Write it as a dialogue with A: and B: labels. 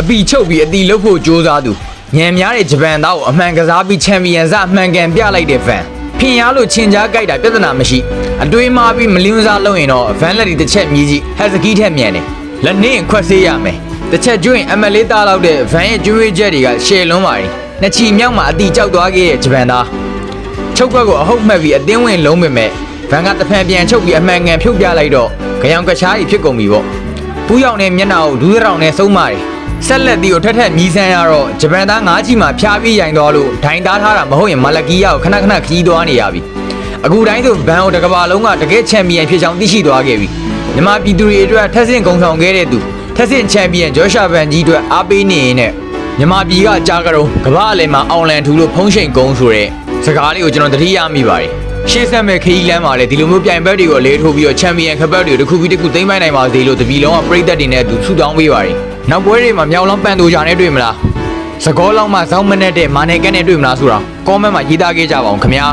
A: အပီချုပ်ပြီးအတီလုတ်ဖို့ကြိုးစားသူညံများတဲ့ဂျပန်သားကိုအမှန်ကစားပြီးချန်ပီယံစအမှန်ကန်ပြလိုက်တဲ့ဗန်ဖင်ရလို့ချင်ကြားကြိုက်တာပြဿနာမရှိအတွေးမှားပြီးမလင်းစားလုပ်ရင်တော့ဗန်လက်ဒီတစ်ချက်မြည်ကြည့်ဟက်စကီးထက်မြန်တယ်လက်နှင်းခွက်ဆေးရမယ်တစ်ချက်ကျွင်းအမလေးသားလောက်တဲ့ဗန်ရဲ့ကျွေးချက်တွေကရှယ်လွန်းပါတယ်နှစ်ချီမြောက်မှာအတီကြောက်သွားခဲ့တဲ့ဂျပန်သားချုပ်ကွက်ကိုအဟုတ်မှတ်ပြီးအသင်းဝင်လုံးပင်မဲ့ဗန်ကတဖန်ပြန်ချုပ်ပြီးအမှန်ကန်ဖြုတ်ပြလိုက်တော့ကြောင်ကချားကြီးဖြစ်ကုန်ပြီပေါ့ပူးရောင်နဲ့မျက်နှာကိုဒူးတောင်နဲ့ဆုံးပါတယ်ဆက်လက်တီကိုထက်ထက်မြည်ဆန်းရတော့ဂျပန်သား၅ချီမှာဖျားပြီးရိုင်သွားလို့ဒိုင်သားထားတာမဟုတ်ရင်မလကီယာကိုခဏခဏခီးသွားနေရပြီအခုတိုင်းဆိုဘန်ကိုတကဘာလုံးကတကယ်ချန်ပီယံဖြစ်ချောင်းသိရှိသွားခဲ့ပြီမြန်မာပြည်သူတွေအတွက်ထက်ဆင့်ဂုံဆောင်ခဲ့တဲ့သူထက်ဆင့်ချန်ပီယံဂျော့ရှာဗန်ကြီးအတွက်အားပေးနေရင်နဲ့မြန်မာပြည်ကကြားကြတော့ကမ္ဘာအလယ်မှာအောင်လန်ထူလို့ဖုံးရှိန်ကုန်းဆိုတဲ့စကားလေးကိုကျွန်တော်သတိရမိပါတယ်ရှေ့ဆက်မဲ့ခရီးလမ်းမှာလည်းဒီလိုမျိုးပြိုင်ဘက်တွေကိုအလေးထိုးပြီးတော့ချန်ပီယံခပတ်တွေကိုတစ်ခုပြီးတစ်ခုသိမ်းပိုက်နိုင်ပါစေလို့တပီလုံးကပရိသတ်တွေနဲ့အတူဆုတောင်းပေးပါတယ်နောက်ပွဲတွေမှာမြောက်လောင်းပန်တူဂျာနဲ့တွေ့မလားစကောလောင်းမှာဇောင်းမနဲ့တဲ့မာနယ်ကက်နဲ့တွေ့မလားဆိုတာကောမန့်မှာရေးသားခဲ့ကြပါအောင်ခင်ဗျာ